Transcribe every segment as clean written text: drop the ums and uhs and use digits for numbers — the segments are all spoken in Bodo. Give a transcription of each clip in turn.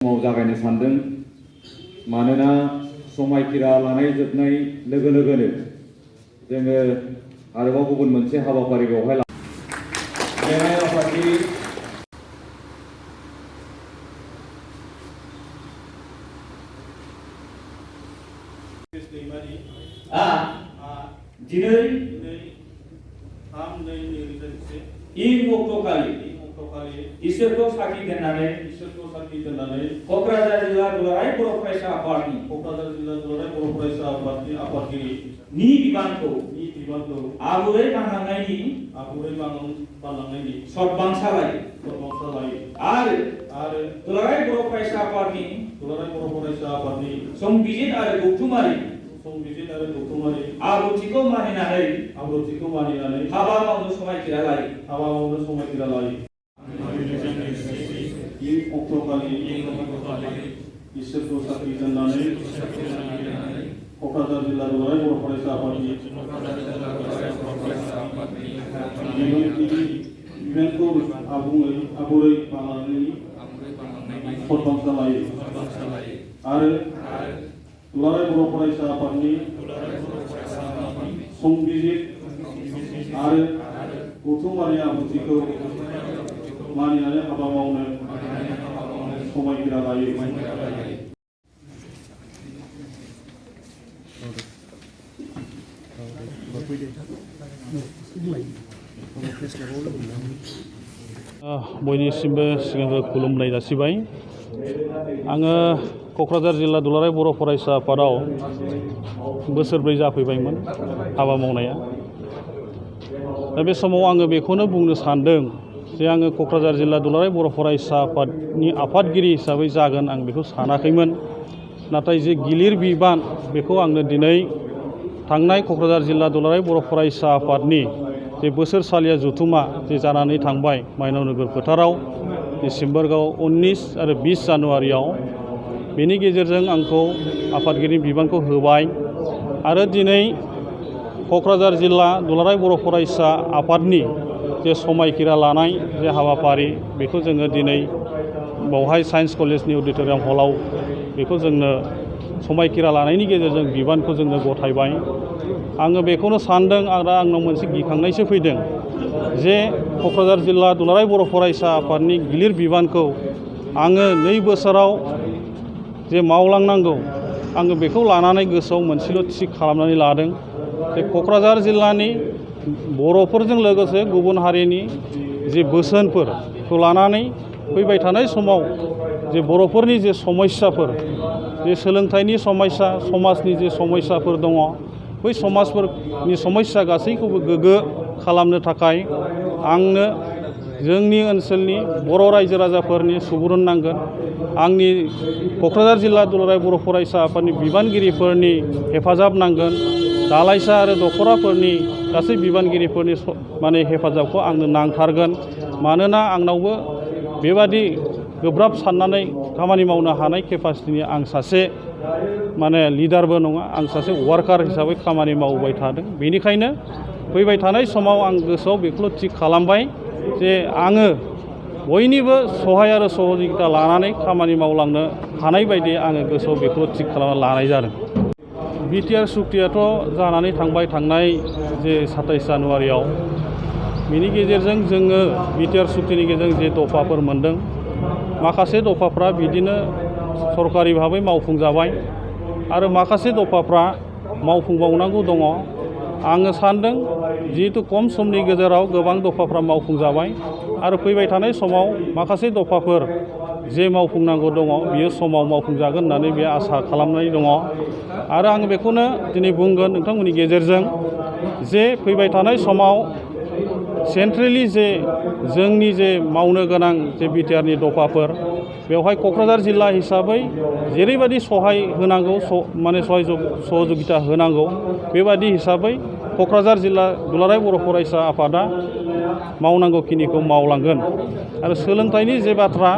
जागायनो सानदों मानोना समायखिरा लानाय जोबनाय लोगो लोगोनो जोङो आरोबाव गुबुन मोनसे हाबाफारि बेवहाय लेङाइ आफादगिरि दिनै इं अक्ट'खालि इसोरखौ साखि दोननानै क'क्राझार जिल्ला दुलाराय बर' फरायसा आफादगिरि नि बिबानखौ आबुङै बानलांनायनि सतबांसा लायो आरो दुलाराय बर' फरायसा आफादनि संबिजिर आरो गौथुमारि आब्रुथिखौ मानिनानै हाबा मावनो समायखिरा लायो। इं अक्ट'खालि इसोरखौ साखि दोननानै क'क्राझार जिल्ला दुलाराय बर' फरायसा आफादनि बिबानखौ आबुङै बानलांनायनि सतबांसा लायो आरो दुलाराय बर' फरायसा आफादनि संबिजिर आरो गौथुमारि आब्रुथिखौ मानिनानै हाबा मावनो समायखिरा लायो। बयनिसिमबो सिगांग्रो खुलुमनाय जासिबाय। आङो क'क्राझार जिल्ला दुलाराय बर' फरायसा आफादाव बोसोरब्रै जाफैबायमोन हाबा मावनाया। दा बे समाव आङो बेखौनो बुंनो सानदों जे आङो क'क्राझार जिल्ला दुलाराय बर' फरायसा आफादनि आफादगिरि हिसाबै जागोन आं बेखौ सानाखैमोन। नाथाय जे गिलिर बिबान बेखौ आंनो दिनै थांनाय क'क्राझार जिल्ला दुलाराय बर' फरायसा आफादनि जे बोसोरसालिया जथुमा जे जानानै थांबाय माइनाव नोगोर फोथाराव डिसेम्बराव 19 आरो 20 जानुवारियाव बेनि गेजेरजों आंखौ आफादगिरिनि बिबानखौ होबाय आरो दिनै क'क्राझार जिल्ला दुलाराय बर' फरायसा आफादनि जे समायखिरा लानाय जे हाबाफारि बेखौ जोङो दिनै बावहाय साइन्स कलेजनि अडिट'रियाम हलाव बेखौ जोंनो समायखिरा लानायनि गेजेरजों बिबानखौ जोंनो गथायबाय। आङो बेखौनो सानदों आरो आंनाव मोनसे गिखांनायसो फैदों जे क'क्राझार जिल्ला दुलाराय बर' फरायसा आफादनि गिलिर बिबानखौ आङो 2 बोसोराव जे मावलांनांगौ आङो बेखौ लानानै गोसोआव मोनसेल' थि खालामनानै लादों जे क'क्राझार जिल्लानि बर'फोरजों लोगोसे गुबुन हारिनि जे बोसोनफोरखौ लानानै फैबाय थानाय समाव जे बर'फोरनि जे समस्याफोर जे सोलोंथाइनि समस्या समाजनि जे समस्याफोर दङ बै समाजफोरनि समस्या गासैखौबो गोग्गो खालामनो थाखाय आंनो जोंनि ओनसोलनि बर' रायजो राजाफोरनि सुबुरुन नांगोन। आंनि क'क्राझार जिल्ला दुलाराय बर' फरायसा आफादनि बिबानगिरिफोरनि हेफाजाब नांगोन। दालाइसा आरो दख'राफोरनि गासै बिबानगिरिफोरनि हेफाजाबखौ आंनो नांथारगोन। मानोना आंनावबो बेबादि गोब्राब साननानै खामानि मावनो हानाय केपासिटिनि आं सासे लिडारबो नङा, आं सासे वार्कार हिसाबै खामानि मावबाय थादों। बेनिखायनो फैबाय थानाय समाव आं गोसोआव बेखौल' थि खालामबाय जे आङो बयनिबो सहाय आरो सहजिता लानानै खामानि मावलांनो हानाय बायदि आङो गोसोआव बेखौल' थि खालामना लानाय जादों। बिटिआर सुक्तियाथ' जानानै थांबाय थांनाय जे 27 जानुवारियाव बिनि गेजेरजों जोङो बिटिआर सुक्तिनि गेजेरजों जे दफाफोर मोनदों माखासे दफाफ्रा बिदिनो सरकारि भाबै मावफुंजाबाय आरो माखासे दफाफ्रा मावफुंबावनांगौ दङ। आङो सानदों जिहेतु खम समनि गेजेराव गोबां दफाफ्रा मावफुंजाबाय आरो फैबाय थानाय समाव माखासे दफाफोर जे मावफुंनांगौ दङ बियो समाव मावफुंजागोन होननानै बे आसा खालामनाय दङ। आरो आं बेखौनो दिनै बुंगोन नोंथांमोननि गेजेरजों जे फैबाय थानाय समाव सेन्ट्रेलि जे जोंनि जे मावनो गोनां जे बिटिआरनि दफाफोर बेवहाय क'क्राझार जिल्ला हिसाबै जेरैबायदि सहाय होनांगौ सहजुगिता होनांगौ बेबादि हिसाबै क'क्राझार जिल्ला दुलाराय बर' फरायसा आफादा मावनांगौखिनिखौ मावलांगोन। आरो सोलोंथाइनि जे बाथ्रा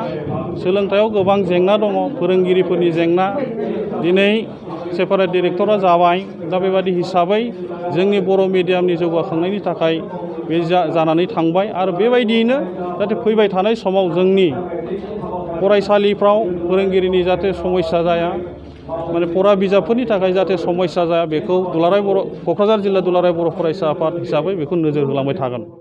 सोलोंथाइयाव गोबां जेंना दङ, फोरोंगिरिफोरनि जेंना। दिनै सेपारेट डिरेक्टरा जाबाय। दा बेबादि हिसाबै जोंनि बर' मिडियामनि जौगाखांनायनि थाखाय बे जानानै थांबाय आरो बेबायदियैनो जाहाथे फैबाय थानाय समाव जोंनि फरायसालिफ्राव फोरोंगिरिनि जाहाथे समस्या जाया माने फरा बिजाबफोरनि थाखाय जाहाथे समस्या जाया बेखौ क'क्राझार जिल्ला दुलाराय बर' फरायसा आफाद हिसाबै बेखौ नोजोर होलांबाय थागोन।